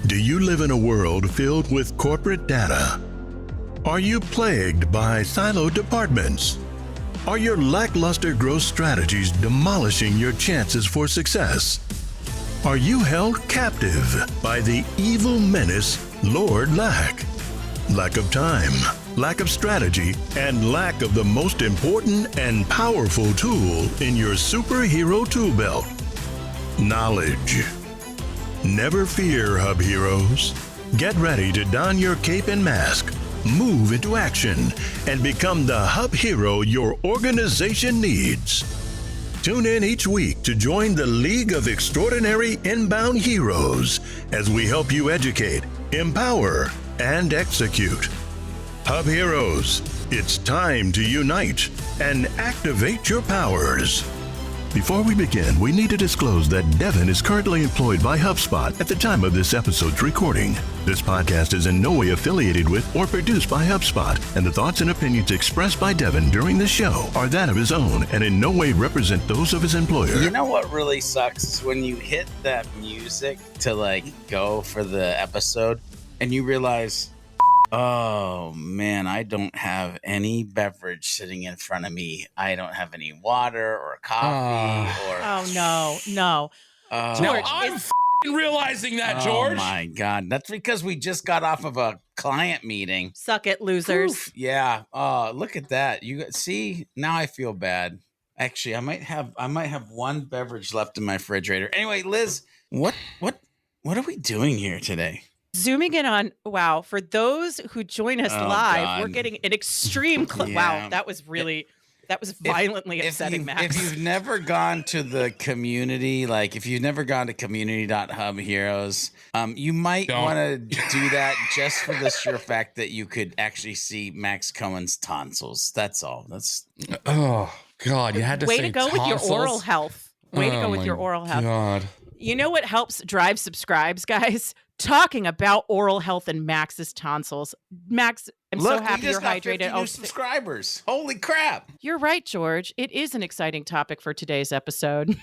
Do you live in a world filled with corporate data? Are you plagued by siloed departments? Are your lackluster growth strategies demolishing your chances for success? Are you held captive by the evil menace, Lord Lack? Lack of time, lack of strategy, and lack of the most important and powerful tool in your superhero tool belt, knowledge. Never fear, Hub Heroes. Get ready to don your cape and mask, move into action, and become the Hub Hero your organization needs. Tune in each week to join the League of Extraordinary Inbound Heroes as we help you educate, empower, and execute. Hub Heroes, it's time to unite and activate your powers. Before we begin, we need to disclose that Devin is currently employed by HubSpot at the time of this episode's recording. This podcast is in no way affiliated with or produced by HubSpot, and the thoughts and opinions expressed by Devin during the show are that of his own and in no way represent those of his employer. You know what really sucks is when you hit that music to go for the episode and you realize, oh man, I don't have any beverage sitting in front of me. I don't have any water or coffee no. Now George, I'm realizing that, George. Oh my God. That's because we just got off of a client meeting. Suck it, losers. Oof, yeah. Look at that. See, now I feel bad. Actually, I might have one beverage left in my refrigerator. Anyway, Liz, what are we doing here today? Zooming in on, wow, for those who join us live, God. we're getting an extreme clip. Yeah. Wow, that was violently upsetting, Max. If you've never gone to the community, if you've never gone to community.hubheroes, you might want to do that just for the sheer fact that you could actually see Max Cohen's tonsils. That's all. Oh, God, you had to Way say to go with your tonsils? oral health. Way to go with your oral health. God. You know what helps drive subscribes, guys? Talking about oral health and Max's tonsils. Max, I'm so happy you're hydrated. We just got 50 new subscribers. Holy crap. You're right, George. It is an exciting topic for today's episode.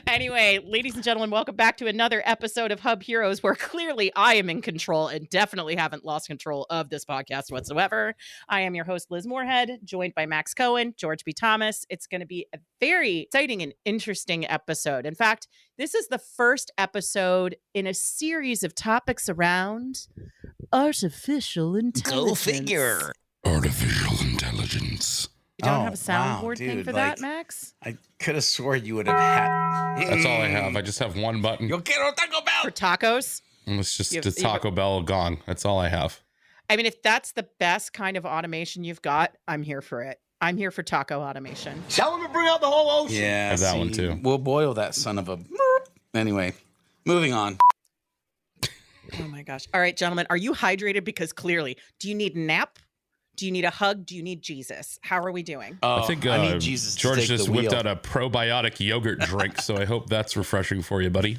Anyway, ladies and gentlemen, welcome back to another episode of Hub Heroes, where clearly I am in control and definitely haven't lost control of this podcast whatsoever. I am your host, Liz Moorhead, joined by Max Cohen, George B. Thomas. It's going to be a very exciting and interesting episode. In fact, this is the first episode in a series of topics around artificial intelligence. Go figure. Artificial intelligence. You don't have a soundboard thing for that, Max? I could have swore you would have had. That's all I have. I just have one button. Yo quiero Taco Bell. For tacos? And it's just the Taco Bell gone. That's all I have. I mean, if that's the best kind of automation you've got, I'm here for it. I'm here for taco automation. Tell him to bring out the whole ocean. Yeah, I have that one too. We'll boil that son of a. Anyway, moving on. Oh my gosh. All right, gentlemen, are you hydrated? Because clearly, do you need a nap? Do you need a hug? Do you need Jesus? How are we doing? I think I need Jesus to George take just the whipped wheel. out a probiotic yogurt drink, so I hope that's refreshing for you, buddy.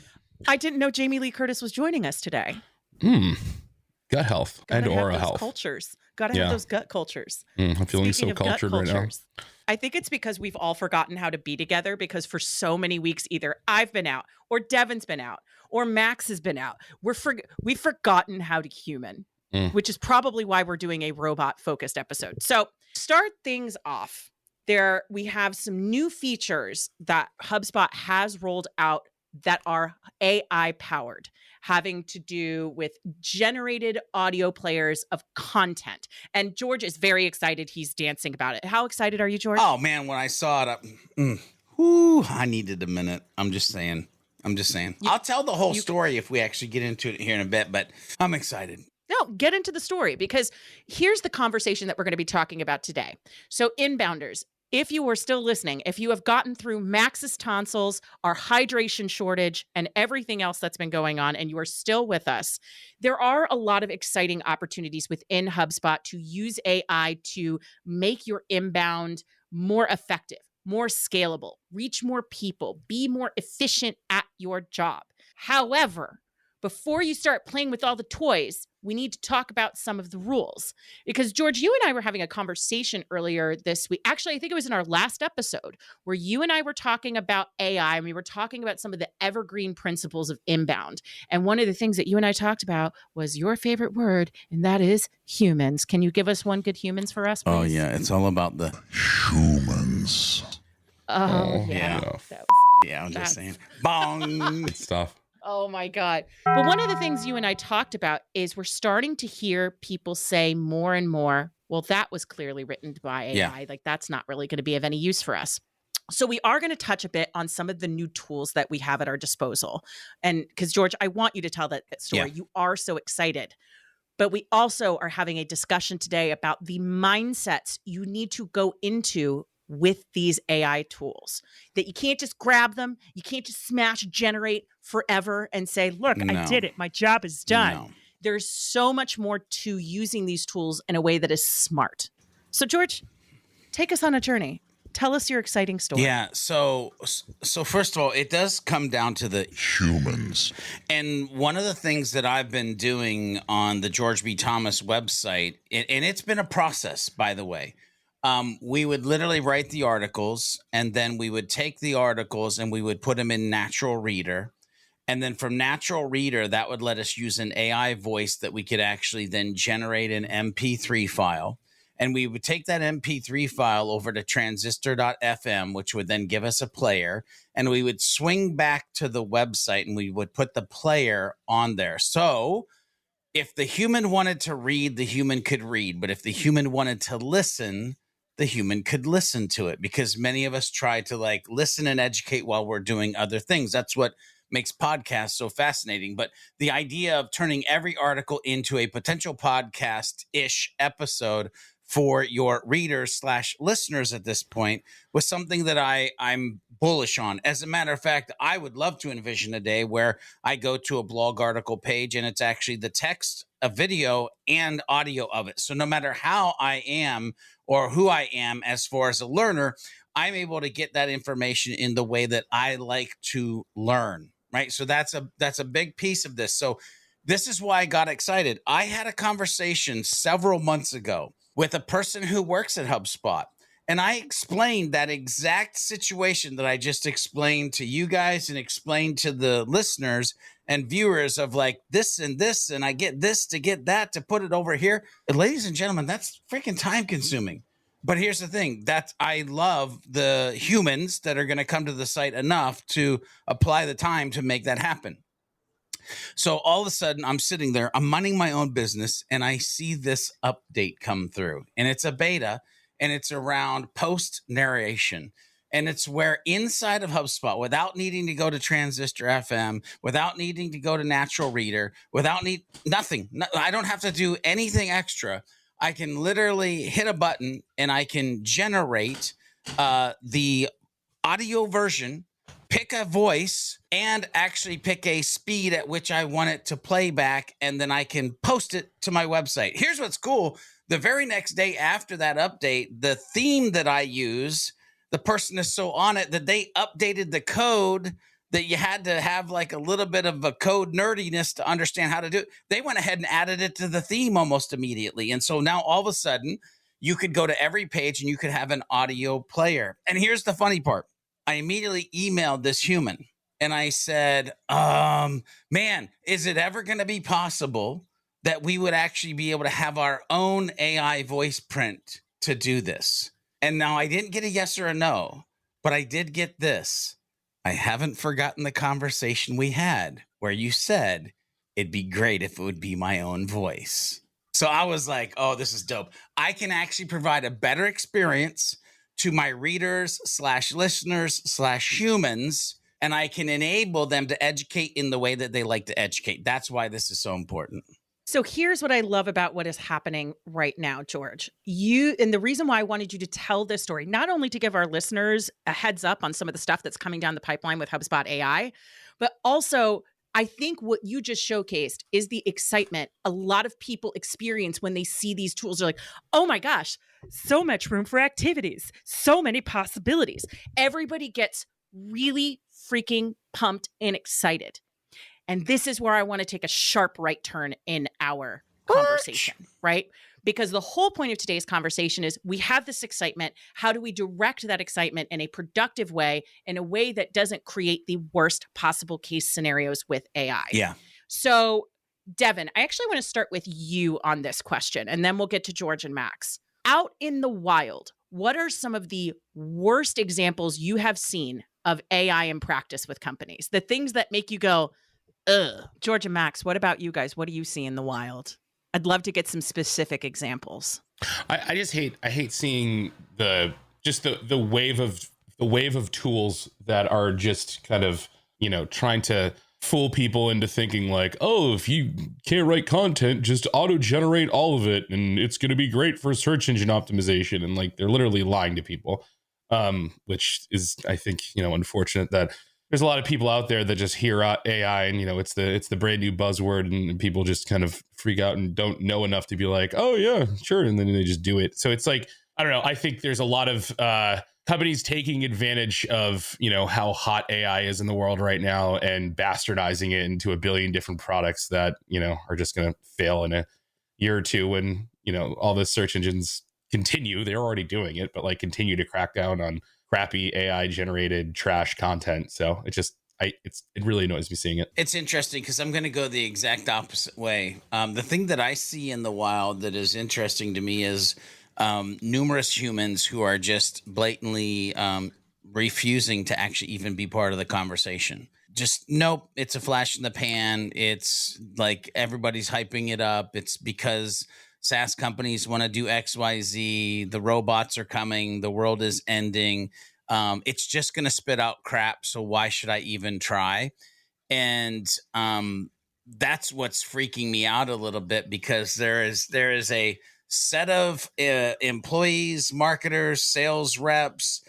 I didn't know Jamie Lee Curtis was joining us today. Gut health and aura health. Cultures. Gotta have those gut cultures. I'm feeling Speaking so of gut cultured right now. cultures, I think it's because we've all forgotten how to be together, because for so many weeks, either I've been out or Devin's been out or Max has been out. We've forgotten how to human, which is probably why we're doing a robot focused episode. So start things off there. We have some new features that HubSpot has rolled out that are AI powered, having to do with generated audio players of content. And George is very excited. He's dancing about it. How excited are you, George? Oh man, when I saw it, I needed a minute. I'm just saying. I'll tell the whole story if we actually get into it here in a bit, but I'm excited. No, get into the story, because here's the conversation that we're going to be talking about today. So inbounders, if you are still listening, if you have gotten through Max's tonsils, our hydration shortage, and everything else that's been going on, and you are still with us, there are a lot of exciting opportunities within HubSpot to use AI to make your inbound more effective, more scalable, reach more people, be more efficient at your job. However, before you start playing with all the toys, we need to talk about some of the rules. Because, George, you and I were having a conversation earlier this week. Actually, I think it was in our last episode where you and I were talking about AI and we were talking about some of the evergreen principles of inbound. And one of the things that you and I talked about was your favorite word, and that is humans. Can you give us one good humans for us, please? Oh, yeah. It's all about the Humans. Oh, yeah. That was, Yeah, I'm That's- just saying. Bong. Good stuff. oh, my God. But one of the things you and I talked about is we're starting to hear people say more and more, well, that was clearly written by AI. Yeah. Like, that's not really going to be of any use for us. So we are going to touch a bit on some of the new tools that we have at our disposal. And because, George, I want you to tell that story. Yeah. You are so excited. But we also are having a discussion today about the mindsets you need to go into with these AI tools, that you can't just grab them. You can't just smash generate forever and say, look, I No. did it. My job is done. No. There's so much more to using these tools in a way that is smart. So, George, take us on a journey. Tell us your exciting story. Yeah. So first of all, it does come down to the Humans. And one of the things that I've been doing on the George B. Thomas website, and it's been a process, by the way, we would literally write the articles, and then we would take the articles and we would put them in Natural Reader. And then from Natural Reader, that would let us use an AI voice that we could actually then generate an MP3 file. And we would take that MP3 file over to transistor.fm, which would then give us a player. And we would swing back to the website and we would put the player on there. So if the human wanted to read, the human could read. But if the human wanted to listen, the human could listen to it, because many of us try to like listen and educate while we're doing other things. That's what makes podcasts so fascinating. But the idea of turning every article into a potential podcast-ish episode for your readers / listeners at this point was something that I'm bullish on. As a matter of fact, I would love to envision a day where I go to a blog article page and it's actually the text, a video, and audio of it. So no matter how I am or who I am as far as a learner, I'm able to get that information in the way that I like to learn, right? So that's a big piece of this. So this is why I got excited. I had a conversation several months ago with a person who works at HubSpot. And I explained that exact situation that I just explained to you guys and explained to the listeners and viewers of like this, and I get this to get that to put it over here. And ladies and gentlemen, that's freaking time consuming. But here's the thing, that I love the humans that are going to come to the site enough to apply the time to make that happen. So all of a sudden I'm sitting there, I'm minding my own business, and I see this update come through, and it's a beta, and it's around post narration. And it's where inside of HubSpot, without needing to go to Transistor FM, without needing to go to Natural Reader, nothing. I don't have to do anything extra. I can literally hit a button and I can generate the audio version, pick a voice, and actually pick a speed at which I want it to play back, and then I can post it to my website. Here's what's cool. The very next day after that update, the theme that I use, the person is so on it that they updated the code that you had to have like a little bit of a code nerdiness to understand how to do it. They went ahead and added it to the theme almost immediately. And so now all of a sudden you could go to every page and you could have an audio player. And here's the funny part. I immediately emailed this human and I said, man, is it ever going to be possible that we would actually be able to have our own AI voice print to do this? And now I didn't get a yes or a no, but I did get this. I haven't forgotten the conversation we had where you said it'd be great if it would be my own voice. So I was like, oh, this is dope. I can actually provide a better experience to my readers / listeners / humans, and I can enable them to educate in the way that they like to educate. That's why this is so important. So here's what I love about what is happening right now, George. And the reason why I wanted you to tell this story, not only to give our listeners a heads up on some of the stuff that's coming down the pipeline with HubSpot AI, but also I think what you just showcased is the excitement a lot of people experience when they see these tools. They're like, oh my gosh, so much room for activities, so many possibilities. Everybody gets really freaking pumped and excited. And this is where I want to take a sharp right turn in our conversation, right? Because the whole point of today's conversation is we have this excitement. How do we direct that excitement in a productive way, in a way that doesn't create the worst possible case scenarios with AI? Yeah. So, Devin, I actually want to start with you on this question, and then we'll get to George and Max. Out in the wild, what are some of the worst examples you have seen of AI in practice with companies? The things that make you go, ugh. George and Max, what about you guys? What do you see in the wild? I'd love to get some specific examples. I hate seeing the wave of tools that are just kind of, trying to fool people into thinking like, oh, if you can't write content, just auto generate all of it and it's going to be great for search engine optimization. And like, they're literally lying to people, which is, I think, unfortunate that there's a lot of people out there that just hear AI and, it's the brand new buzzword and people just kind of freak out and don't know enough to be like, oh yeah, sure. And then they just do it. So it's like, I don't know. I think there's a lot of companies taking advantage of, how hot AI is in the world right now and bastardizing it into a billion different products that, are just going to fail in a year or two when, all the search engines continue. They're already doing it, but like continue to crack down on crappy AI generated trash content. So it really annoys me seeing it. It's interesting because I'm going to go the exact opposite way. The thing that I see in the wild that is interesting to me is numerous humans who are just blatantly refusing to actually even be part of the conversation. Just nope, it's a flash in the pan. It's like everybody's hyping it up. It's because SaaS companies want to do XYZ. The robots are coming. The world is ending. It's just going to spit out crap. So why should I even try? And that's what's freaking me out a little bit because there is a set of employees, marketers, sales reps,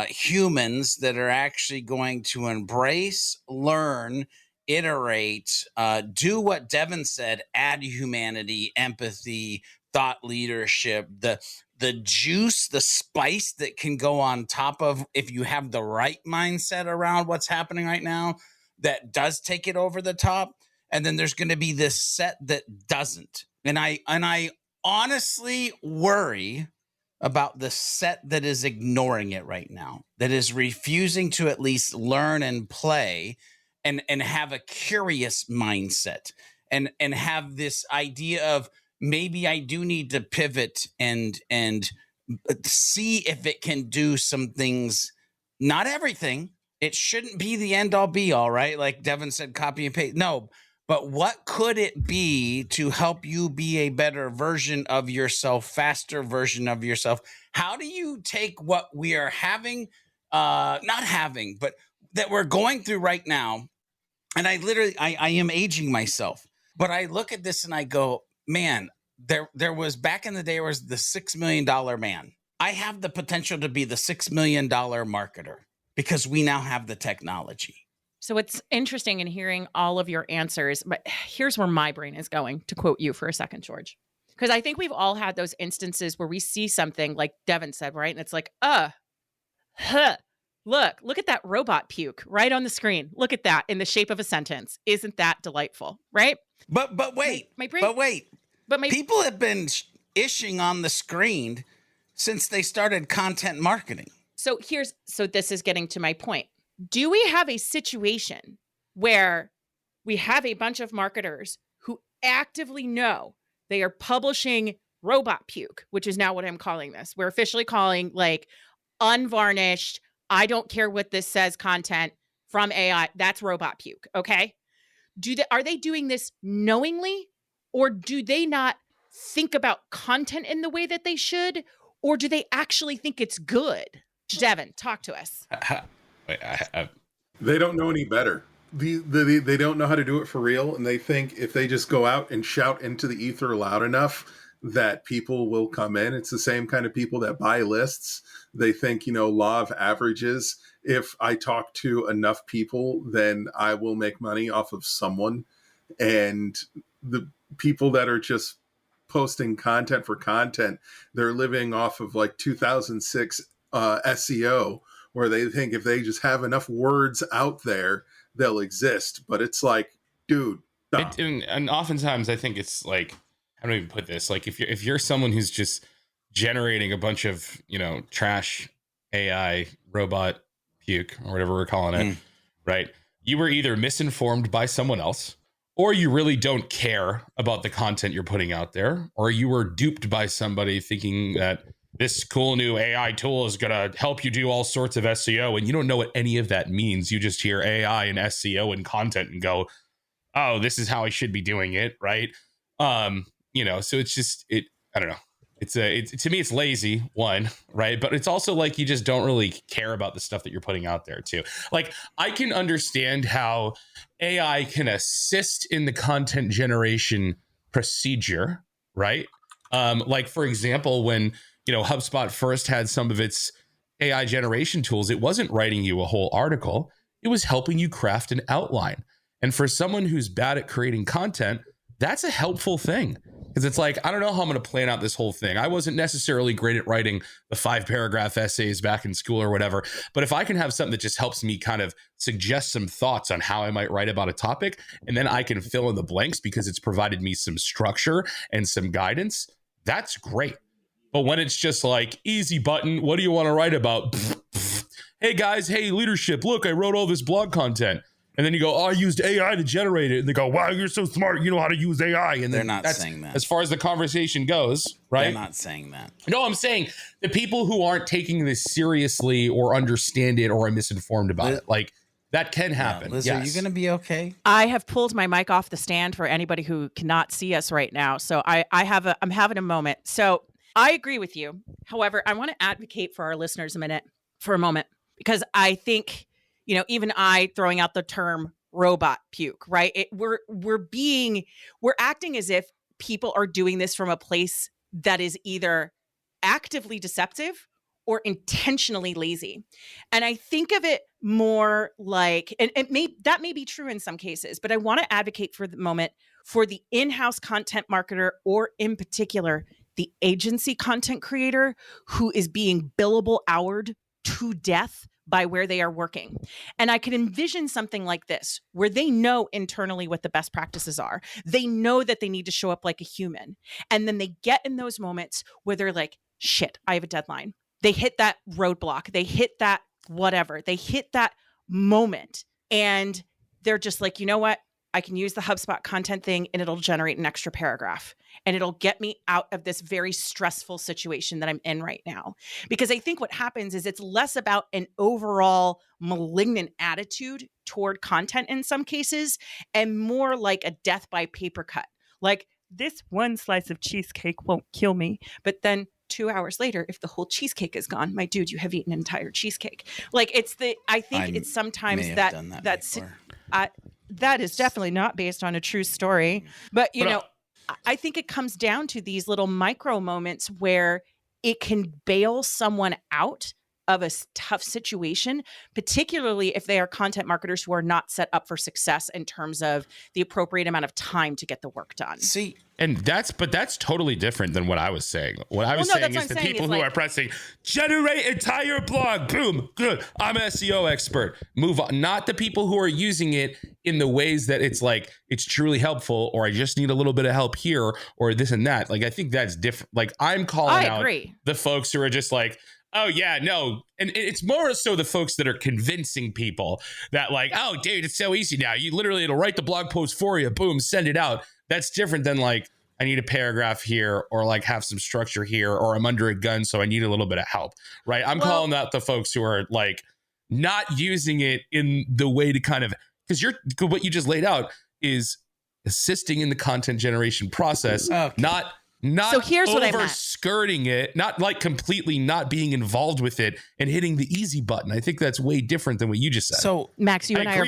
humans that are actually going to embrace, learn, iterate, do what Devin said, add humanity, empathy, thought leadership, the juice, the spice that can go on top of if you have the right mindset around what's happening right now that does take it over the top. And then there's going to be this set that doesn't. And I honestly worry about the set that is ignoring it right now, that is refusing to at least learn and play and have a curious mindset and have this idea of maybe I do need to pivot and see if it can do some things, not everything. It shouldn't be the end all be all, right? Like Devin said, copy and paste. No, but what could it be to help you be a better version of yourself, faster version of yourself? How do you take what we are having, not having, but that we're going through right now? And I am aging myself, but I look at this and I go, man, there was back in the day, there was the $6 million man. I have the potential to be the $6 million marketer because we now have the technology. So it's interesting in hearing all of your answers, but here's where my brain is going, to quote you for a second, George. Because I think we've all had those instances where we see something like Devin said, right? And it's like, look at that robot puke right on the screen. Look at that in the shape of a sentence. Isn't that delightful, right? But wait, my brain, but wait. But people have been ishing on the screen since they started content marketing. So this is getting to my point. Do we have a situation where we have a bunch of marketers who actively know they are publishing robot puke, which is now what I'm calling this? We're officially calling like unvarnished, I don't care what this says content from AI. That's robot puke. Okay. Are they doing this knowingly, or do they not think about content in the way that they should, or do they actually think it's good? Devin, talk to us. They don't know any better. They don't know how to do it for real, and they think if they just go out and shout into the ether loud enough that people will come in. It's the same kind of people that buy lists. They think, law of averages. If I talk to enough people, then I will make money off of someone. And the people that are just posting content for content, they're living off of like 2006 SEO, where they think if they just have enough words out there, they'll exist. But it's like dude. And oftentimes I think it's like, how do I even put this? Like if you're someone who's just generating a bunch of, trash AI robot puke or whatever we're calling it, right? You were either misinformed by someone else, or you really don't care about the content you're putting out there, or you were duped by somebody thinking that this cool new AI tool is going to help you do all sorts of SEO, and you don't know what any of that means. You just hear AI and SEO and content and go, oh, this is how I should be doing it, right? So it's just, I don't know. To me, it's lazy, one, right? But it's also like you just don't really care about the stuff that you're putting out there too. Like, I can understand how AI can assist in the content generation procedure, right? Like, for example, when HubSpot first had some of its AI generation tools, it wasn't writing you a whole article. It was helping you craft an outline. And for someone who's bad at creating content, that's a helpful thing. Because it's like, I don't know how I'm going to plan out this whole thing. I wasn't necessarily great at writing the 5-paragraph essays back in school or whatever. But if I can have something that just helps me kind of suggest some thoughts on how I might write about a topic, and then I can fill in the blanks because it's provided me some structure and some guidance, that's great. But when it's just like, easy button, what do you want to write about? Hey guys, hey leadership, look, I wrote all this blog content. And then you go, oh, I used AI to generate it. And they go, wow, you're so smart. You know how to use AI. And they're not saying that. As far as the conversation goes, right? They're not saying that. No, I'm saying the people who aren't taking this seriously or understand it or are misinformed about it, like that can happen. Liz, yes. Are you going to be okay? I have pulled my mic off the stand for anybody who cannot see us right now. So I'm having a moment. So I agree with you. However, I want to advocate for our listeners for a moment, because I think, even I throwing out the term robot puke, right? We're acting as if people are doing this from a place that is either actively deceptive or intentionally lazy. And I think of it more like, and that may be true in some cases, but I want to advocate for the moment for the in-house content marketer, or in particular, the agency content creator who is being billable houred to death by where they are working. And I could envision something like this, where they know internally what the best practices are. They know that they need to show up like a human. And then they get in those moments where they're like, shit, I have a deadline. They hit that roadblock. They hit that whatever. They hit that moment. And they're just like, you know what? I can use the HubSpot content thing and it'll generate an extra paragraph. And it'll get me out of this very stressful situation that I'm in right now. Because I think what happens is it's less about an overall malignant attitude toward content in some cases, and more like a death by paper cut. Like, this one slice of cheesecake won't kill me. But then 2 hours later, if the whole cheesecake is gone, my dude, you have eaten an entire cheesecake. Like, I think it's sometimes that is definitely not based on a true story. But, I think it comes down to these little micro moments where it can bail someone out of a tough situation, particularly if they are content marketers who are not set up for success in terms of the appropriate amount of time to get the work done. See, and that's totally different than what I was saying. What I was saying is the people who are pressing generate entire blog, boom, good, I'm an SEO expert, move on. Not the people who are using it in the ways that it's like, it's truly helpful, or I just need a little bit of help here, or this and that. Like, I think that's different. Like, I'm calling out the folks who are just like, oh, yeah, no. And it's more so the folks that are convincing people that, like, oh, dude, it's so easy now. It'll write the blog post for you. Boom, send it out. That's different than, like, I need a paragraph here, or like have some structure here, or I'm under a gun, so I need a little bit of help, right? I'm calling out the folks who are, like, not using it in the way to kind of, because what you just laid out is assisting in the content generation process, not so here's what I meant. Skirting it, not like completely not being involved with it and hitting the easy button. I think that's way different than what you just said. So Max, you and I are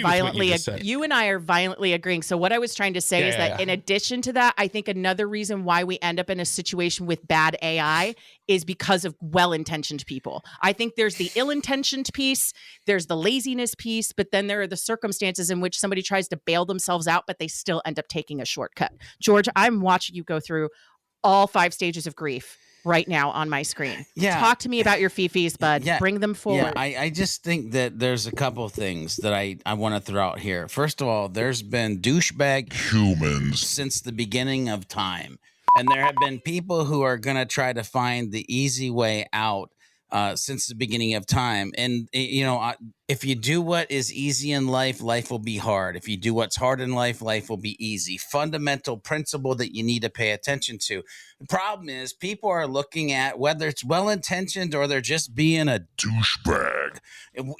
violently agreeing. So what I was trying to say is that in addition to that, I think another reason why we end up in a situation with bad AI is because of well-intentioned people. I think there's the ill-intentioned piece, there's the laziness piece, but then there are the circumstances in which somebody tries to bail themselves out, but they still end up taking a shortcut. George, I'm watching you go through all 5 stages of grief right now on my screen. Yeah. Talk to me about your fifis, bud. Yeah. Bring them forward. Yeah, I just think that there's a couple of things that I want to throw out here. First of all, there's been douchebag humans since the beginning of time. And there have been people who are going to try to find the easy way out since the beginning of time. And, if you do what is easy in life, life will be hard. If you do what's hard in life, life will be easy. Fundamental principle that you need to pay attention to. The problem is people are looking at whether it's well-intentioned or they're just being a douchebag.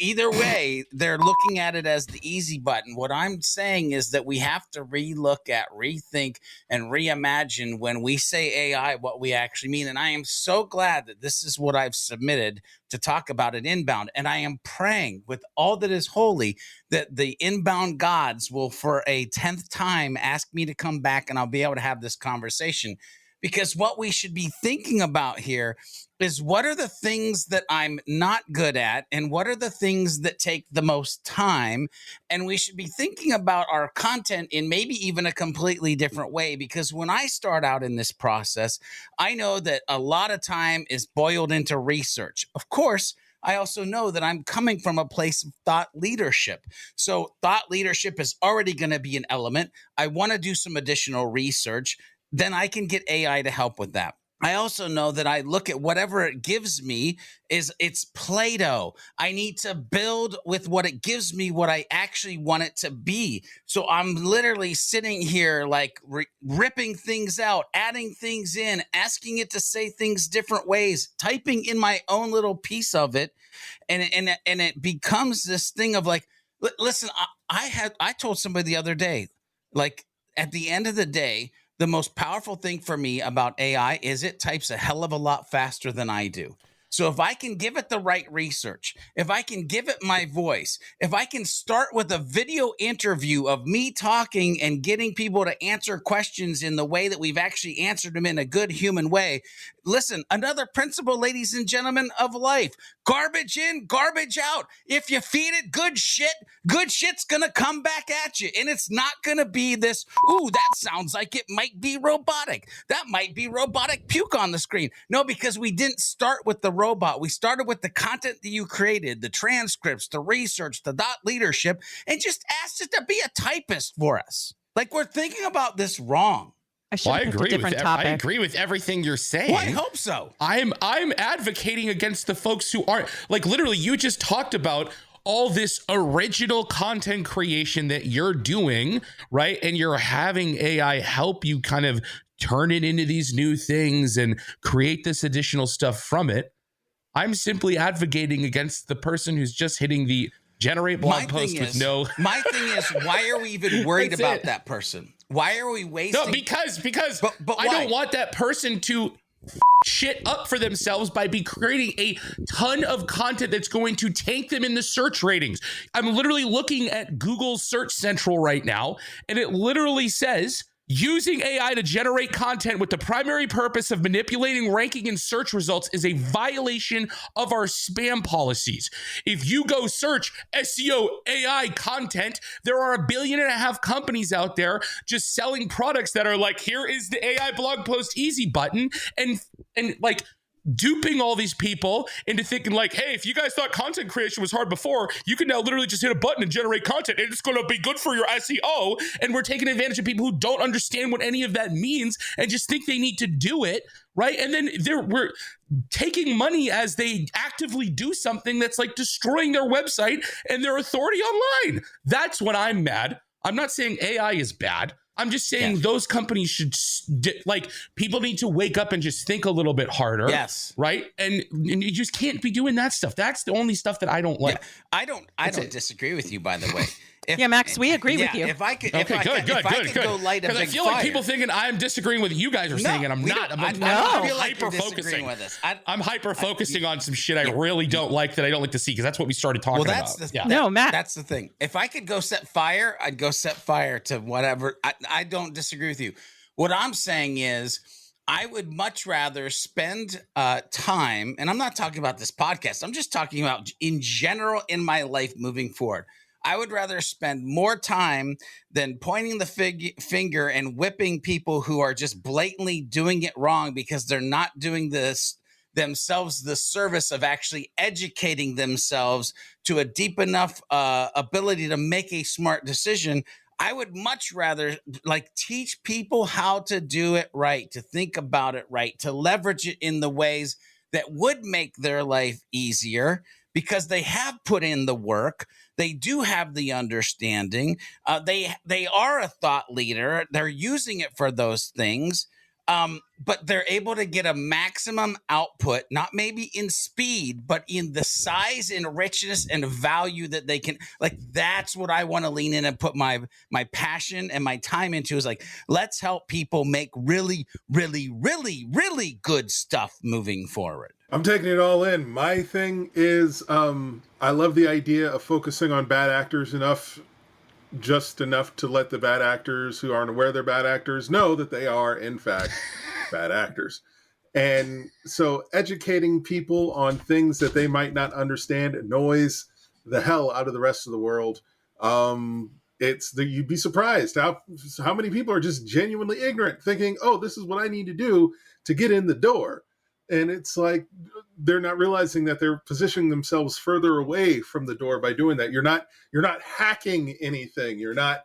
Either way, they're looking at it as the easy button. What I'm saying is that we have to relook at, rethink, and reimagine when we say AI, what we actually mean. And I am so glad that this is what I've submitted to talk about it inbound. And I am praying with all that is holy that the inbound gods will for a 10th time ask me to come back and I'll be able to have this conversation. Because what we should be thinking about here is what are the things that I'm not good at and what are the things that take the most time? And we should be thinking about our content in maybe even a completely different way. Because when I start out in this process, I know that a lot of time is boiled into research. Of course, I also know that I'm coming from a place of thought leadership. So thought leadership is already going to be an element. I want to do some additional research. Then I can get AI to help with that. I also know that I look at whatever it gives me it's Play-Doh. I need to build with what it gives me, what I actually want it to be. So I'm literally sitting here like ripping things out, adding things in, asking it to say things different ways, typing in my own little piece of it. And it becomes this thing of like, listen, I told somebody the other day, like at the end of the day, the most powerful thing for me about AI is it types a hell of a lot faster than I do. So if I can give it the right research, if I can give it my voice, if I can start with a video interview of me talking and getting people to answer questions in the way that we've actually answered them in a good human way. Listen, another principle, ladies and gentlemen, of life, garbage in, garbage out. If you feed it good shit's going to come back at you. And it's not going to be this, ooh, that sounds like it might be robotic. That might be robotic puke on the screen. No, because we didn't start with the robot. We started with the content that you created, the transcripts, the research, the thought leadership, and just asked it to be a typist for us. Like we're thinking about this wrong. I agree with everything you're saying. Well, I hope so. I'm advocating against the folks who aren't. Like literally, you just talked about all this original content creation that you're doing, right? And you're having AI help you kind of turn it into these new things and create this additional stuff from it. I'm simply advocating against the person who's just hitting the generate blog post with no. My thing is, why are we even worried about that person? Why are we wasting? No, because but I don't want that person to shit up for themselves by creating a ton of content that's going to tank them in the search ratings. I'm literally looking at Google Search Central right now, and it literally says, using AI to generate content with the primary purpose of manipulating ranking and search results is a violation of our spam policies. If you go search SEO AI content, there are 1.5 billion companies out there just selling products that are like, here is the AI blog post easy button, and like duping all these people into thinking like, hey, if you guys thought content creation was hard before, you can now literally just hit a button and generate content and it's going to be good for your SEO. And we're taking advantage of people who don't understand what any of that means and just think they need to do it, right? And then we're taking money as they actively do something that's like destroying their website and their authority online. That's when I'm mad. I'm not saying AI is bad. I'm just saying those companies should, like, people need to wake up and just think a little bit harder. Yes. Right? And you just can't be doing that stuff. That's the only stuff that I don't like. Yeah. I don't disagree with you, by the way. Max, we agree with you. If I could, good. go light a big I feel fire. like people thinking I'm disagreeing with you guys are saying, and I'm not. I'm hyper focusing with us. I'm hyper focusing on some shit I really don't like that I don't like to see, because that's what we started talking about. Matt. That's the thing. If I could go set fire, I'd go set fire to whatever. I don't disagree with you. What I'm saying is, I would much rather spend time, and I'm not talking about this podcast. I'm just talking about in general in my life moving forward. I would rather spend more time than pointing the finger and whipping people who are just blatantly doing it wrong because they're not doing this themselves the service of actually educating themselves to a deep enough ability to make a smart decision. I would much rather like teach people how to do it right, to think about it right, to leverage it in the ways that would make their life easier because they have put in the work. They do have the understanding. They are a thought leader. They're using it for those things. But they're able to get a maximum output, not maybe in speed, but in the size and richness and value that they can. Like, that's what I want to lean in and put my passion and my time into, is like, let's help people make really, really, really, really good stuff moving forward. I'm taking it all in. My thing is, I love the idea of focusing on bad actors just enough to let the bad actors who aren't aware they're bad actors know that they are, in fact, bad actors. And so educating people on things that they might not understand annoys the hell out of the rest of the world. You'd be surprised how many people are just genuinely ignorant, thinking, oh, this is what I need to do to get in the door. And it's like, they're not realizing that they're positioning themselves further away from the door by doing that. You're not hacking anything. You're not,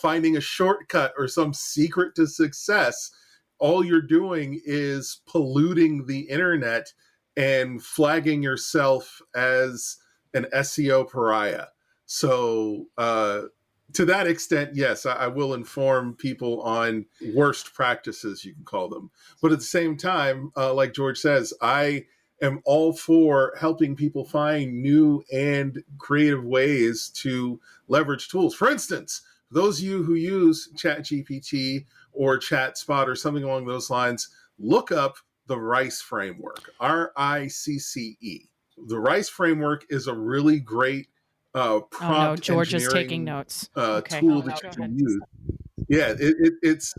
finding a shortcut or some secret to success. All you're doing is polluting the internet and flagging yourself as an SEO pariah. So, to that extent, yes, I will inform people on worst practices, you can call them. But at the same time, like George says, I am all for helping people find new and creative ways to leverage tools. For instance, those of you who use ChatGPT or ChatSpot or something along those lines, look up the RICE framework, RICCE. The RICE framework is a really great prompt George is engineering taking notes. tool that you can use. Yeah, it's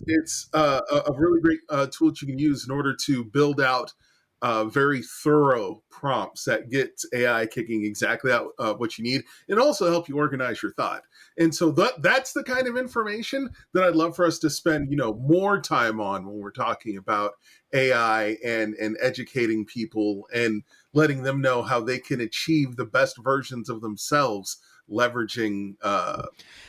a really great tool that you can use in order to build out very thorough prompts that get AI kicking exactly out what you need, and also help you organize your thought. And so that's the kind of information that I'd love for us to spend more time on when we're talking about AI and educating people and letting them know how they can achieve the best versions of themselves leveraging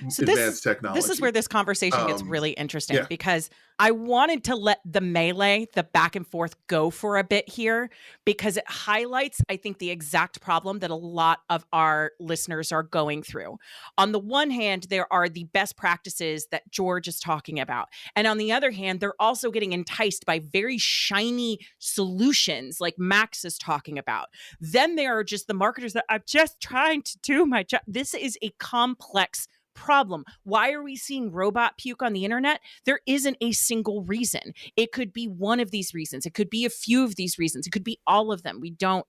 advanced technology. This is where this conversation gets really interesting, because I wanted to let the melee, the back and forth, go for a bit here, because it highlights, I think, the exact problem that a lot of our listeners are going through. On the one hand, there are the best practices that George is talking about. And on the other hand, they're also getting enticed by very shiny solutions like Max is talking about. Then there are just the marketers that I'm just trying to do my job. This is a complex problem. Why are we seeing robot puke on the internet? There isn't a single reason. It could be one of these reasons. It could be a few of these reasons. It could be all of them. We don't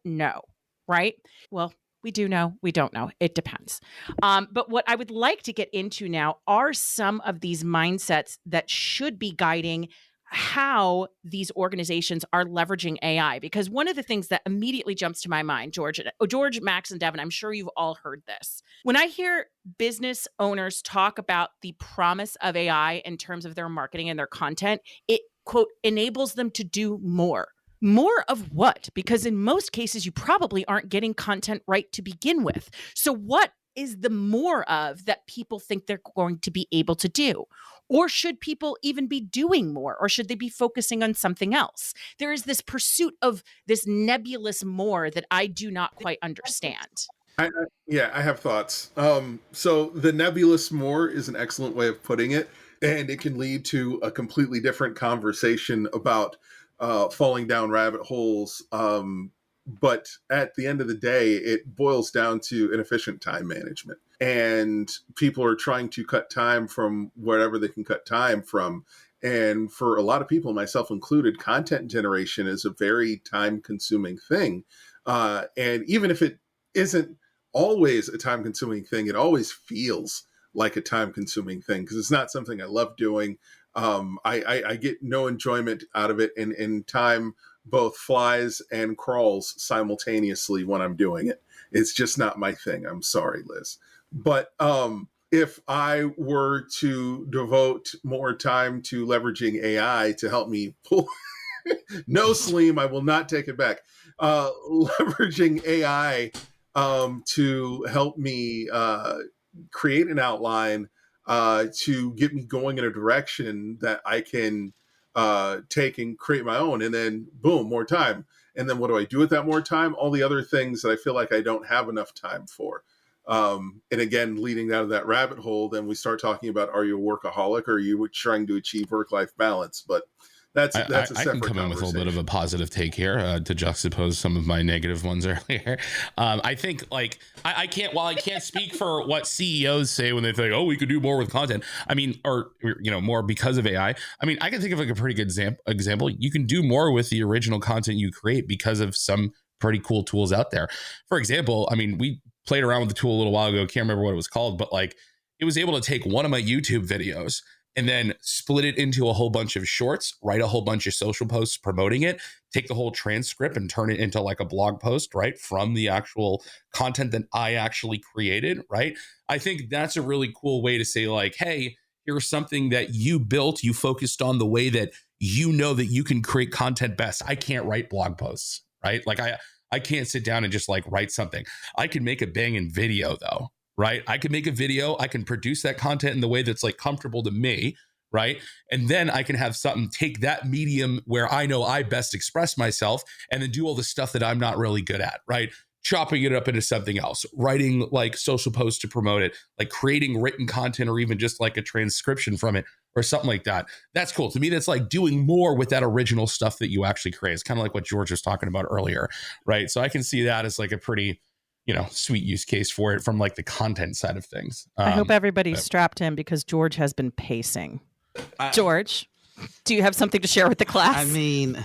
know, right? Well, we do know. We don't know. It depends. But what I would like to get into now are some of these mindsets that should be guiding how these organizations are leveraging AI. Because one of the things that immediately jumps to my mind, George, Max, and Devin, I'm sure you've all heard this. When I hear business owners talk about the promise of AI in terms of their marketing and their content, it, quote, enables them to do more. More of what? Because in most cases, you probably aren't getting content right to begin with. So what is the more of that people think they're going to be able to do? Or should people even be doing more? Or should they be focusing on something else? There is this pursuit of this nebulous more that I do not quite understand. I have thoughts. So the nebulous more is an excellent way of putting it, and it can lead to a completely different conversation about falling down rabbit holes. But at the end of the day, it boils down to inefficient time management. And people are trying to cut time from wherever they can cut time from. And for a lot of people, myself included, content generation is a very time-consuming thing. And even if it isn't always a time-consuming thing, it always feels like a time-consuming thing because it's not something I love doing. I get no enjoyment out of it, and time both flies and crawls simultaneously when I'm doing it. It's just not my thing. I'm sorry, Liz. But if I were to devote more time to leveraging AI to help me pull, no, Sleem, I will not take it back. Leveraging AI to help me create an outline to get me going in a direction that I can take and create my own, and then boom, more time. And then what do I do with that more time? All the other things that I feel like I don't have enough time for. And again, leading out of that rabbit hole, then we start talking about, are you a workaholic or are you trying to achieve work-life balance? But that's a separate I can come in with a little bit of a positive take here to juxtapose some of my negative ones earlier. I think like I can't, while I can't speak for what CEOs say when they think, oh, we could do more with content. I mean, or, you know, more because of AI. I mean, I can think of like a pretty good example. You can do more with the original content you create because of some pretty cool tools out there. For example, I mean, we played around with the tool a little while ago. Can't remember what it was called, but like it was able to take one of my YouTube videos and then split it into a whole bunch of shorts, write a whole bunch of social posts promoting it, take the whole transcript and turn it into like a blog post, right? From the actual content that I actually created, right? I think that's a really cool way to say like, hey, here's something that you built, you focused on the way that you know that you can create content best. I can't write blog posts, right? Like I can't sit down and just like write something. I can make a banging video though. Right? I can make a video. I can produce that content in the way that's like comfortable to me. Right. And then I can have something take that medium where I know I best express myself and then do all the stuff that I'm not really good at. Right. Chopping it up into something else, writing like social posts to promote it, like creating written content or even just like a transcription from it or something like that. That's cool. To me, that's like doing more with that original stuff that you actually create. It's kind of like what George was talking about earlier. Right. So I can see that as like a pretty, you know, sweet use case for it from like the content side of things. I hope everybody's strapped in because George has been pacing. George, do you have something to share with the class? I mean,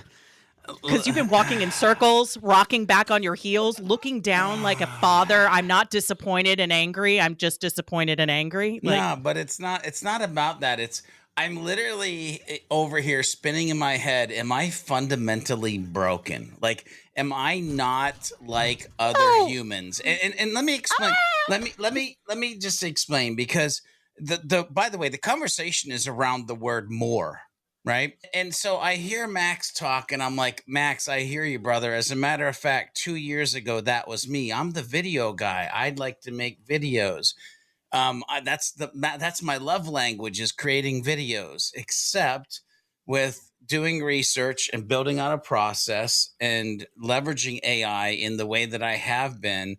because you've been walking in circles, rocking back on your heels, looking down like a father. I'm not disappointed and angry. I'm just disappointed and angry. Like, no, but it's not about that. I'm literally over here spinning in my head. Am I fundamentally broken? Like, am I not like other humans? And let me explain. Let me just explain, because by the way, the conversation is around the word more, right? And so I hear Max talk and I'm like, Max, I hear you, brother. As a matter of fact, 2 years ago, that was me. I'm the video guy. I'd like to make videos. That's my love language, is creating videos, except with doing research and building out a process and leveraging AI in the way that I have been.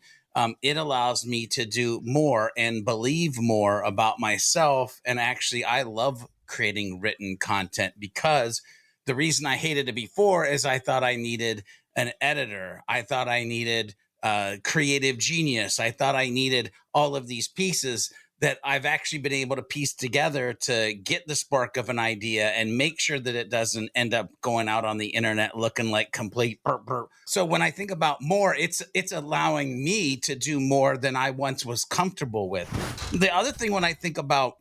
It allows me to do more and believe more about myself. And actually, I love creating written content, because the reason I hated it before is I thought I needed an editor. I thought I needed creative genius. I thought I needed all of these pieces that I've actually been able to piece together to get the spark of an idea and make sure that it doesn't end up going out on the internet looking like complete burp. So when I think about more, it's allowing me to do more than I once was comfortable with. The other thing when I think about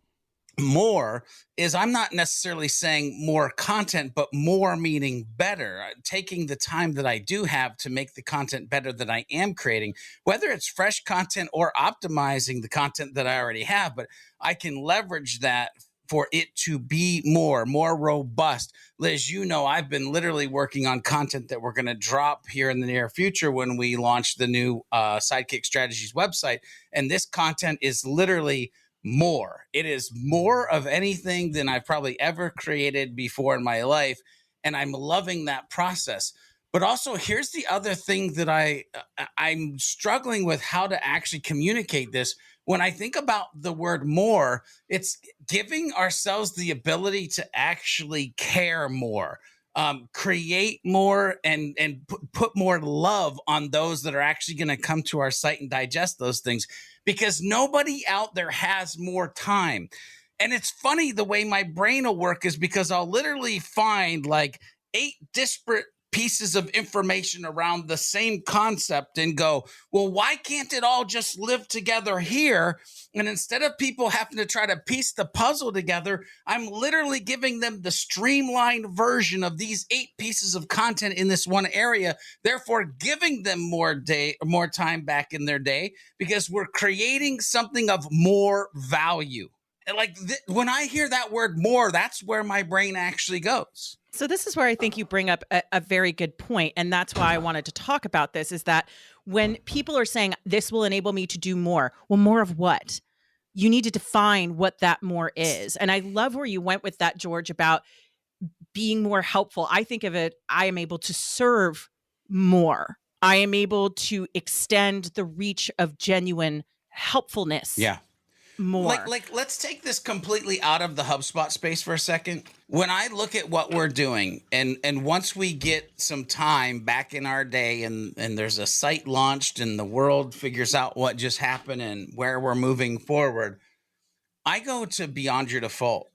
more is I'm not necessarily saying more content, but more meaning better, taking the time that I do have to make the content better that I am creating, whether it's fresh content or optimizing the content that I already have, but I can leverage that for it to be more robust. Liz, you know, I've been literally working on content that we're going to drop here in the near future when we launch the new Sidekick Strategies website. And this content is literally more. It is more of anything than I've probably ever created before in my life. And I'm loving that process. But also, here's the other thing that I'm struggling with, how to actually communicate this. When I think about the word more, it's giving ourselves the ability to actually care more, create more, and put more love on those that are actually going to come to our site and digest those things, because nobody out there has more time. And it's funny the way my brain will work is because I'll literally find like 8 disparate pieces of information around the same concept and go, well, why can't it all just live together here? And instead of people having to try to piece the puzzle together, I'm literally giving them the streamlined version of these 8 pieces of content in this one area, therefore giving them more time back in their day, because we're creating something of more value. And like when I hear that word more, that's where my brain actually goes. So this is where I think you bring up a very good point. And that's why I wanted to talk about this, is that when people are saying this will enable me to do more, well, more of what? You need to define what that more is. And I love where you went with that, George, about being more helpful. I think of it, I am able to serve more. I am able to extend the reach of genuine helpfulness. Yeah. More. Like, let's take this completely out of the HubSpot space for a second. When I look at what we're doing, and once we get some time back in our day, and there's a site launched and the world figures out what just happened and where we're moving forward, I go to Beyond Your Default.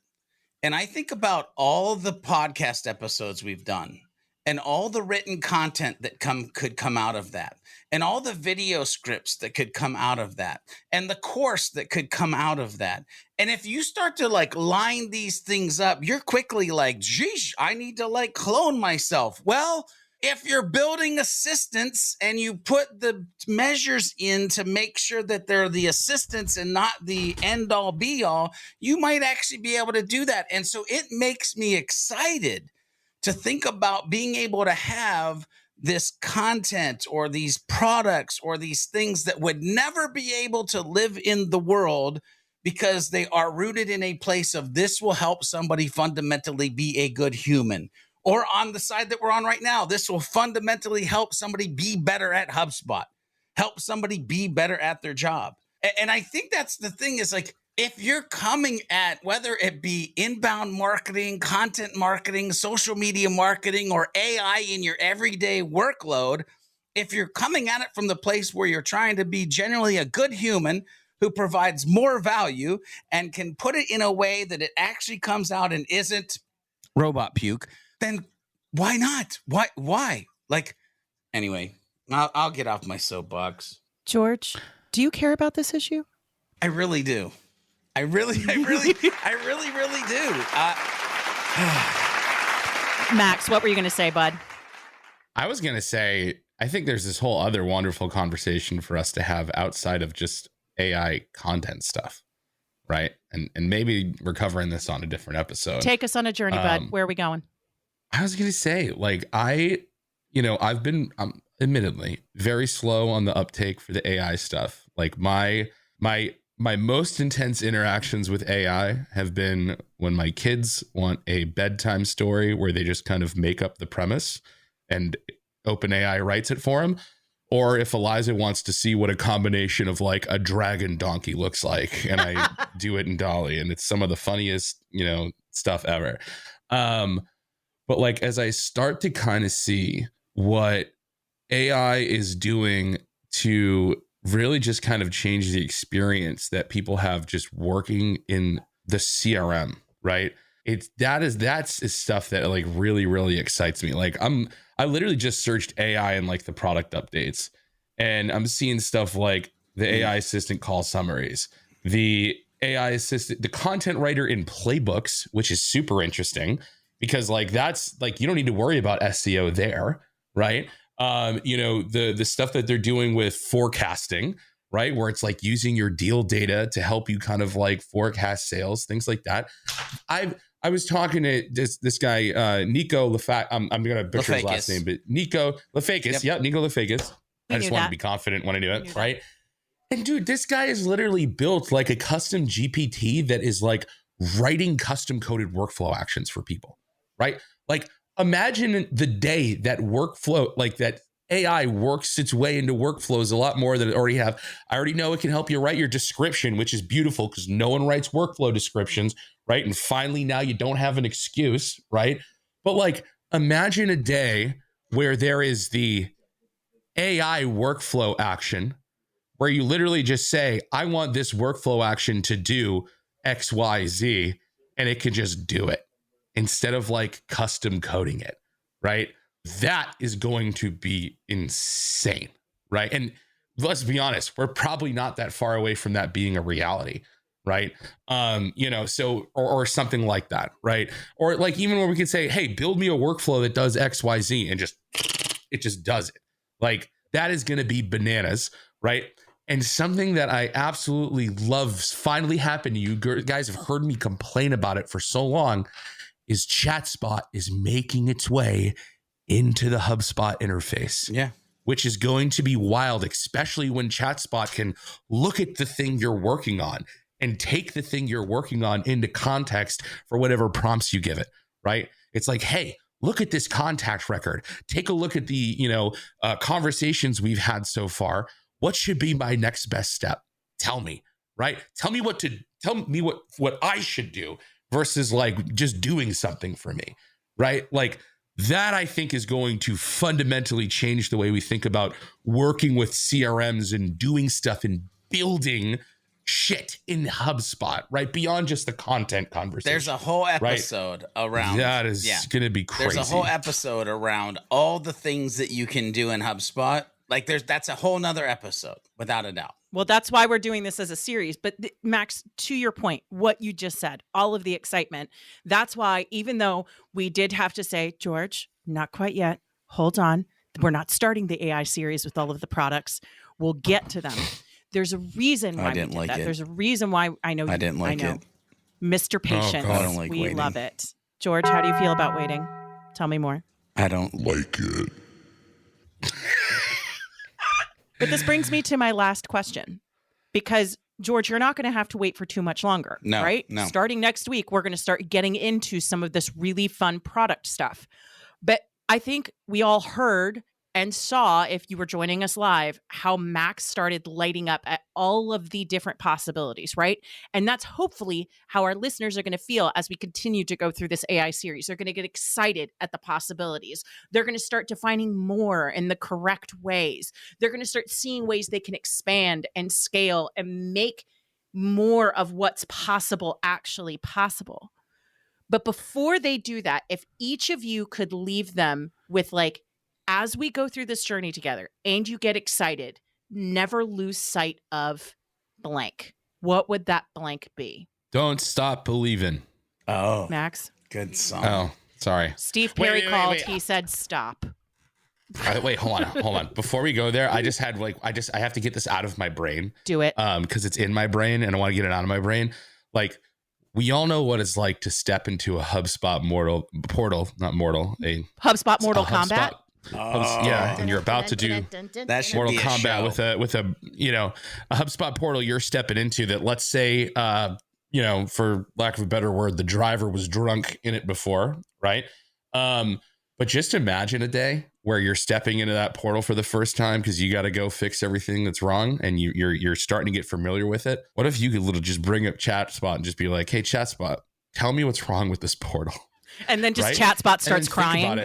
And I think about all the podcast episodes we've done and all the written content that could come out of that, and all the video scripts that could come out of that, and the course that could come out of that. And if you start to like line these things up, you're quickly like, geez, I need to like clone myself. Well, if you're building assistants and you put the measures in to make sure that they're the assistants and not the end all be all, you might actually be able to do that. And so it makes me excited to think about being able to have this content or these products or these things that would never be able to live in the world, because they are rooted in a place of this will help somebody fundamentally be a good human. Or on the side that we're on right now, this will fundamentally help somebody be better at HubSpot, help somebody be better at their job. And I think that's the thing, is like, if you're coming at, whether it be inbound marketing, content marketing, social media marketing, or AI in your everyday workload, if you're coming at it from the place where you're trying to be generally a good human who provides more value and can put it in a way that it actually comes out and isn't robot puke, then why not? Why? Like, anyway, I'll get off my soapbox. George, do you care about this issue? I really do. I really do. Max, what were you going to say, bud? I was going to say, I think there's this whole other wonderful conversation for us to have outside of just AI content stuff, right? And maybe we're covering this on a different episode. Take us on a journey, bud. Where are we going? I was going to say, like, I've been admittedly very slow on the uptake for the AI stuff. Like my most intense interactions with AI have been when my kids want a bedtime story where they just kind of make up the premise and OpenAI writes it for them. Or if Eliza wants to see what a combination of like a dragon donkey looks like, and I do it in Dolly, and it's some of the funniest, stuff ever. But like, as I start to kind of see what AI is doing to really just kind of change the experience that people have just working in the CRM, right? That's stuff that like really, really excites me. Like I literally just searched AI and like the product updates, and I'm seeing stuff like the AI assistant call summaries, the AI assistant, the content writer in playbooks, which is super interesting because like, that's like, you don't need to worry about SEO there, right? The stuff that they're doing with forecasting, right? Where it's like using your deal data to help you kind of like forecast sales, things like that. I was talking to this guy, Nico Lefakis. I'm going to butcher his last name, but Nico Lefakis. Yep, Nico Lefakis. I just want to be confident when I do it, right? And dude, this guy has literally built like a custom GPT that is like writing custom coded workflow actions for people, right? Like, imagine the day that workflow, like that AI works its way into workflows a lot more than it already have. I already know it can help you write your description, which is beautiful because no one writes workflow descriptions, right? And finally, now you don't have an excuse, right? But like, imagine a day where there is the AI workflow action where you literally just say, I want this workflow action to do X, Y, Z, and it can just do it instead of like custom coding it, right? That is going to be insane, right? And let's be honest, we're probably not that far away from that being a reality, right? So or something like that, right? Or like even where we could say, hey, build me a workflow that does XYZ, and it just does it. Like that is going to be bananas, right? And something that I absolutely love finally happened to you guys have heard me complain about it for so long is ChatSpot is making its way into the HubSpot interface. Yeah. Which is going to be wild, especially when ChatSpot can look at the thing you're working on and take the thing you're working on into context for whatever prompts you give it, right? It's like, hey, look at this contact record. Take a look at the, conversations we've had so far. What should be my next best step? Tell me, right? Tell me what I should do versus like just doing something for me, right? Like that I think is going to fundamentally change the way we think about working with CRMs and doing stuff and building shit in HubSpot, right? Beyond just the content conversation. There's a whole episode around that is going to be crazy. There's a whole episode around all the things that you can do in HubSpot. Like that's a whole nother episode, without a doubt. Well, that's why we're doing this as a series. But Max, to your point, what you just said, all of the excitement, that's why even though we did have to say, George, not quite yet, hold on. We're not starting the AI series with all of the products. We'll get to them. There's a reason why I didn't like it. There's a reason why I know. I didn't like it. Mr. Patience. I don't like we waiting. love it. George, how do you feel about waiting? Tell me more. I don't like it. But this brings me to my last question, because George, you're not going to have to wait for too much longer, right? No. Starting next week, we're going to start getting into some of this really fun product stuff. But I think we all heard and saw, if you were joining us live, how Max started lighting up at all of the different possibilities, right? And that's hopefully how our listeners are going to feel as we continue to go through this AI series. They're going to get excited at the possibilities. They're going to start defining more in the correct ways. They're going to start seeing ways they can expand and scale and make more of what's possible actually possible. But before they do that, if each of you could leave them with like, as we go through this journey together and you get excited, never lose sight of blank. What would that blank be? Don't stop believing. Oh, Max? good song. Oh, sorry. Steve Perry called. He said, stop. Wait, hold on. Before we go there, I have to get this out of my brain. Do it. Because it's in my brain and I want to get it out of my brain. Like, we all know what it's like to step into a HubSpot HubSpot Mortal Kombat. Yeah, and you're about to do that should Mortal be a Kombat show. with a a HubSpot portal you're stepping into that, let's say for lack of a better word, the driver was drunk in it before, right? But just imagine a day where you're stepping into that portal for the first time because you got to go fix everything that's wrong and you're starting to get familiar with it. What if you could just bring up ChatSpot and just be like, hey, ChatSpot, tell me what's wrong with this portal? And then just right? ChatSpot starts crying. I've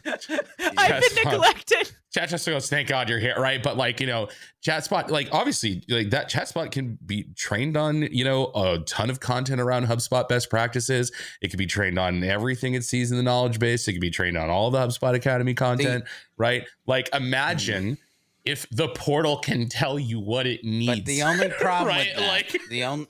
been neglected. Chat just goes, thank God you're here, right? But ChatSpot, obviously, that ChatSpot can be trained on, a ton of content around HubSpot best practices. It can be trained on everything it sees in the knowledge base. It can be trained on all the HubSpot Academy content, right? Imagine if the portal can tell you what it needs. But the only problem right? with that,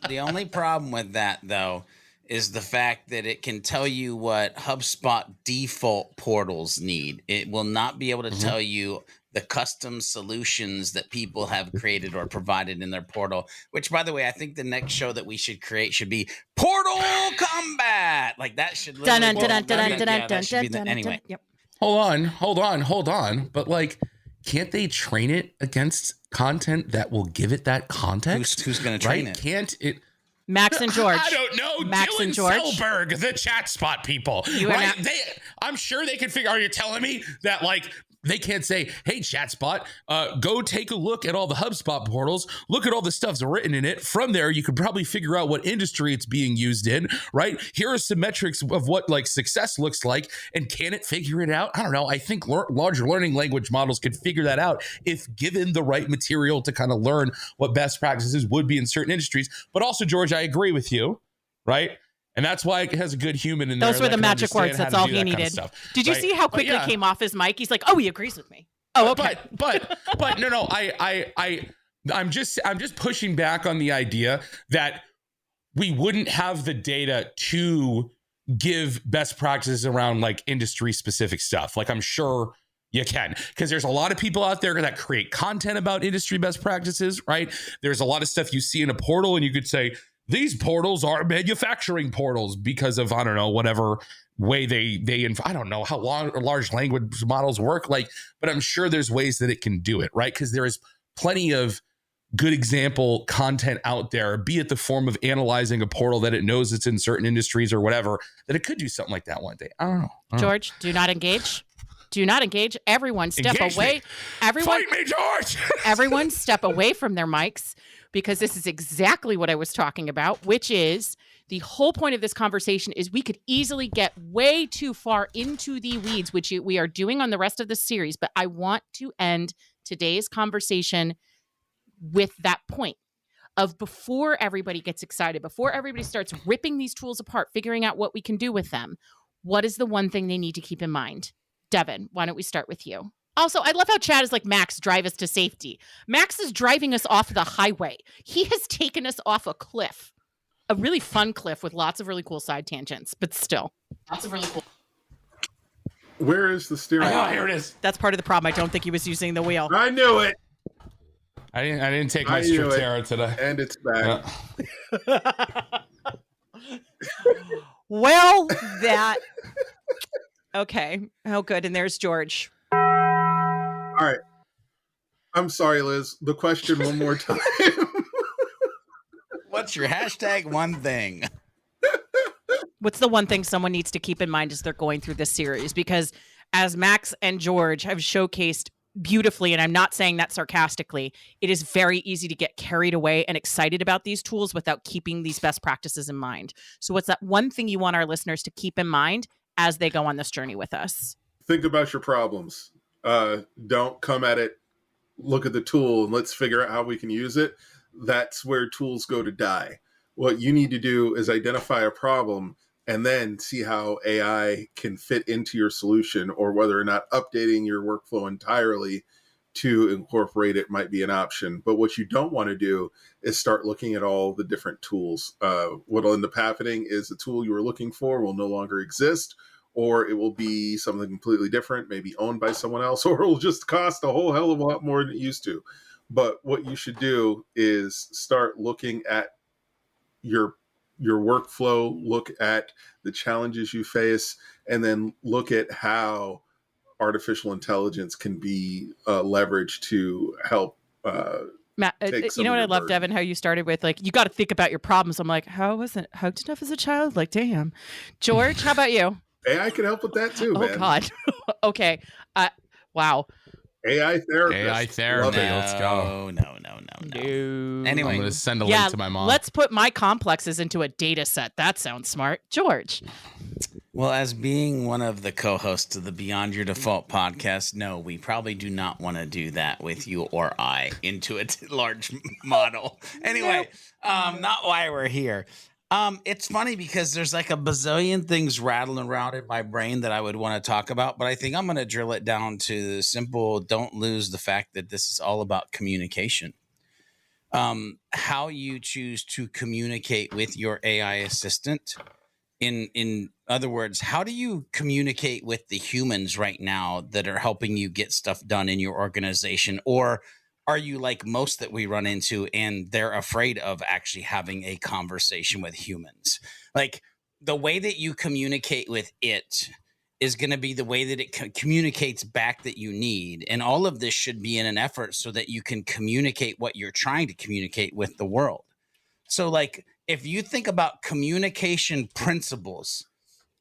the only problem with that though, is the fact that it can tell you what HubSpot default portals need. It will not be able to tell you the custom solutions that people have created or provided in their portal, which, by the way, I think the next show that we should create should be Portal Combat. Like that should anyway. Yep. Hold on. But can't they train it against content that will give it that context? Who's going to train right? it? Can't it? Max and George. I don't know. Max Dylan and George. Selberg, the ChatSpot people. Right? I'm sure they can figure. Are you telling me that they can't say, hey, ChatSpot, go take a look at all the HubSpot portals. Look at all the stuff's written in it. From there, you could probably figure out what industry it's being used in, right? Here are some metrics of what success looks like. And can it figure it out? I don't know. I think larger learning language models could figure that out if given the right material to kind of learn what best practices would be in certain industries. But also, George, I agree with you, right? And that's why it has a good human in there. Those were the magic words. That's all he needed. Did you see how quickly it came off his mic? He's like, oh, he agrees with me. Oh, okay. But no, I'm just pushing back on the idea that we wouldn't have the data to give best practices around like industry specific stuff. Like I'm sure you can, because there's a lot of people out there that create content about industry best practices, right? There's a lot of stuff you see in a portal and you could say, these portals are manufacturing portals because of, I don't know, whatever way I don't know how large language models work, like, but I'm sure there's ways that it can do it, right? Because there is plenty of good example content out there, be it the form of analyzing a portal that it knows it's in certain industries or whatever, that it could do something like that one day. I don't know. George, do not engage. Do not engage. Everyone step away. Me. Everyone, fight me, George. Everyone step away from their mics, because this is exactly what I was talking about, which is the whole point of this conversation is we could easily get way too far into the weeds, which we are doing on the rest of the series. But I want to end today's conversation with that point of, before everybody gets excited, before everybody starts ripping these tools apart, figuring out what we can do with them, what is the one thing they need to keep in mind? Devin, why don't we start with you? Also, I love how Chad is like, Max, drive us to safety. Max is driving us off the highway. He has taken us off a cliff, a really fun cliff with lots of really cool side tangents, but still. Lots of really cool. Where is the steering wheel? Here it is. That's part of the problem. I don't think he was using the wheel. I knew it. I didn't take my Stratera today. And it's back. Well, okay. Oh, good. And there's George. All right. I'm sorry, Liz. The question one more time. What's your hashtag one thing? What's the one thing someone needs to keep in mind as they're going through this series? Because as Max and George have showcased beautifully, and I'm not saying that sarcastically, it is very easy to get carried away and excited about these tools without keeping these best practices in mind. So what's that one thing you want our listeners to keep in mind as they go on this journey with us? Think about your problems. Don't come at it, look at the tool, and let's figure out how we can use it. That's where tools go to die. What you need to do is identify a problem and then see how AI can fit into your solution, or whether or not updating your workflow entirely to incorporate it might be an option. But what you don't want to do is start looking at all the different tools. What will end up happening is the tool you were looking for will no longer exist, or it will be something completely different, maybe owned by someone else, or it will just cost a whole hell of a lot more than it used to. But what you should do is start looking at your workflow, look at the challenges you face, and then look at how artificial intelligence can be leveraged to help Matt, you know what I love, Devin, how you started with, like, you got to think about your problems. I'm like, how wasn't hugged enough as a child? Like, damn. George, how about you? AI can help with that too, man. Oh, God. Okay. Wow. AI therapist. Let's go. No. Anyway, I'm going to send a link to my mom. Let's put my complexes into a data set. That sounds smart. George. Well, as being one of the co-hosts of the Beyond Your Default podcast, no, we probably do not want to do that with you or I into a large model. Anyway, not why we're here. It's funny because there's like a bazillion things rattling around in my brain that I would want to talk about, but I think I'm going to drill it down to the simple, don't lose the fact that this is all about communication. How you choose to communicate with your AI assistant. In other words, how do you communicate with the humans right now that are helping you get stuff done in your organization? Or are you like most that we run into and they're afraid of actually having a conversation with humans? Like, the way that you communicate with it is going to be the way that it communicates back that you need. And all of this should be in an effort so that you can communicate what you're trying to communicate with the world. So like, if you think about communication principles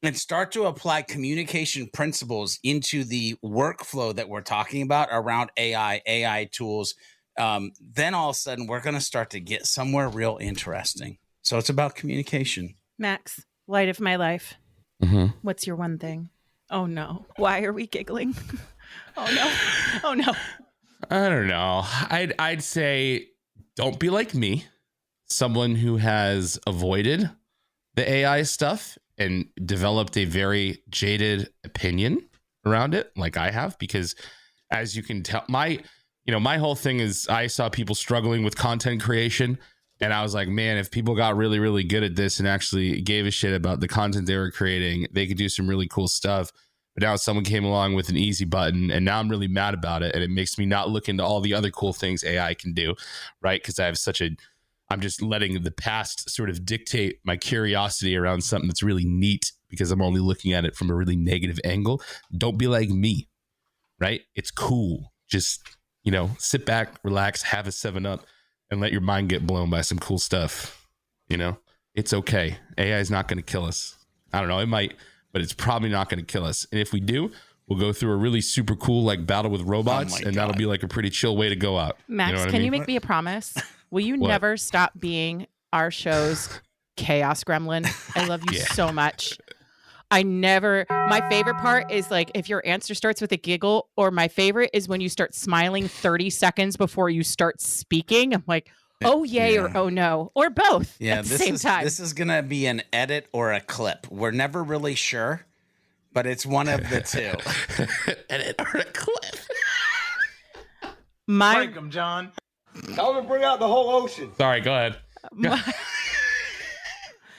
and start to apply communication principles into the workflow that we're talking about around AI tools, then all of a sudden we're going to start to get somewhere real interesting. So it's about communication. Max, light of my life. Mm-hmm. What's your one thing? Oh, no. Why are we giggling? Oh, no. Oh, no. I don't know. I'd say don't be like me, someone who has avoided the AI stuff and developed a very jaded opinion around it, like I have, because as you can tell, my whole thing is I saw people struggling with content creation, and I was like, man, if people got really, really good at this and actually gave a shit about the content they were creating, they could do some really cool stuff. But now someone came along with an easy button, and now I'm really mad about it, and it makes me not look into all the other cool things AI can do, right? Because I'm just letting the past sort of dictate my curiosity around something that's really neat because I'm only looking at it from a really negative angle. Don't be like me, right? It's cool. Just, sit back, relax, have a 7-Up, and let your mind get blown by some cool stuff. It's okay. AI is not going to kill us. I don't know. It might, but it's probably not going to kill us. And if we do, we'll go through a really super cool battle with robots, and that'll be a pretty chill way to go out. Max, can you make me a promise? Will you never stop being our show's chaos gremlin? I love you so much. My favorite part is if your answer starts with a giggle, or my favorite is when you start smiling 30 seconds before you start speaking. I'm like, oh yay, or oh no, or both at the same time. This is going to be an edit or a clip. We're never really sure, but it's one of the two. Edit or a clip. Break 'em, John. Tell him to bring out the whole ocean. Sorry, go ahead.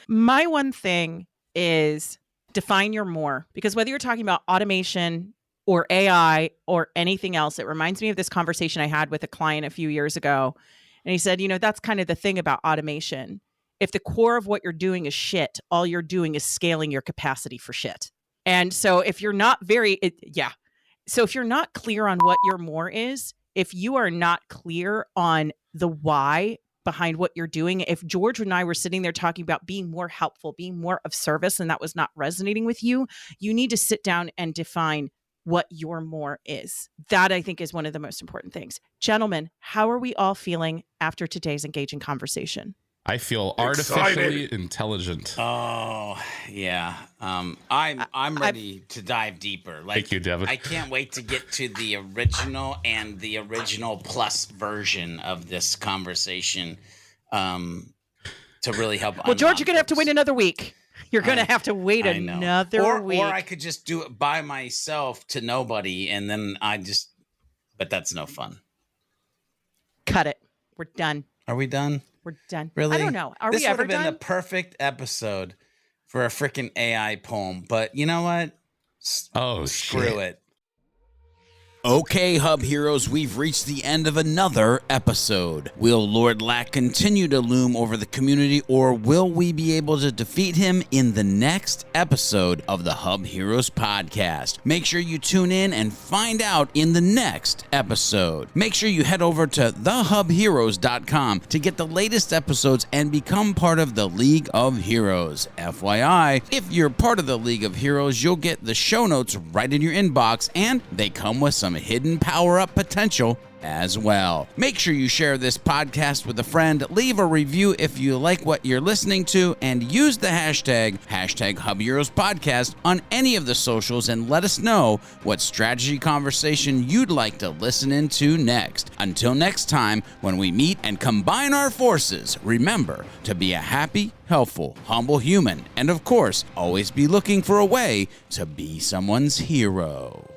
My one thing is define your more, because whether you're talking about automation or AI or anything else, it reminds me of this conversation I had with a client a few years ago. And he said, that's kind of the thing about automation. If the core of what you're doing is shit, all you're doing is scaling your capacity for shit. And so if you're not so if you're not clear on what your more is, if you are not clear on the why behind what you're doing, if George and I were sitting there talking about being more helpful, being more of service, and that was not resonating with you, you need to sit down and define what your more is. That, I think, is one of the most important things. Gentlemen, how are we all feeling after today's engaging conversation? I feel artificially intelligent. Oh, yeah. I'm ready to dive deeper. Thank you, Devin. I can't wait to get to the original and the original plus version of this conversation to really help. Well, George, you're going to have to wait another week. You're going to have to wait another week. Or I could just do it by myself to nobody, and then but that's no fun. Cut it. We're done. Are we done? We're done. Really? I don't know. Are we ever done? This would have been the perfect episode for a freaking AI poem. But you know what? Screw it. Okay, Hub Heroes, we've reached the end of another episode. Will Lord Lack continue to loom over the community, or will we be able to defeat him in the next episode of the Hub Heroes Podcast? Make sure you tune in and find out in the next episode. Make sure you head over to thehubheroes.com to get the latest episodes and become part of the League of Heroes. FYI, if you're part of the League of Heroes, you'll get the show notes right in your inbox, and they come with some hidden power-up potential as well. Make sure you share this podcast with a friend, leave a review if you like what you're listening to, and use the hashtag HubHeroes Podcast on any of the socials, and let us know what strategy conversation you'd like to listen into next. Until next time, when we meet and combine our forces, remember to be a happy, helpful, humble human, and of course, always be looking for a way to be someone's hero.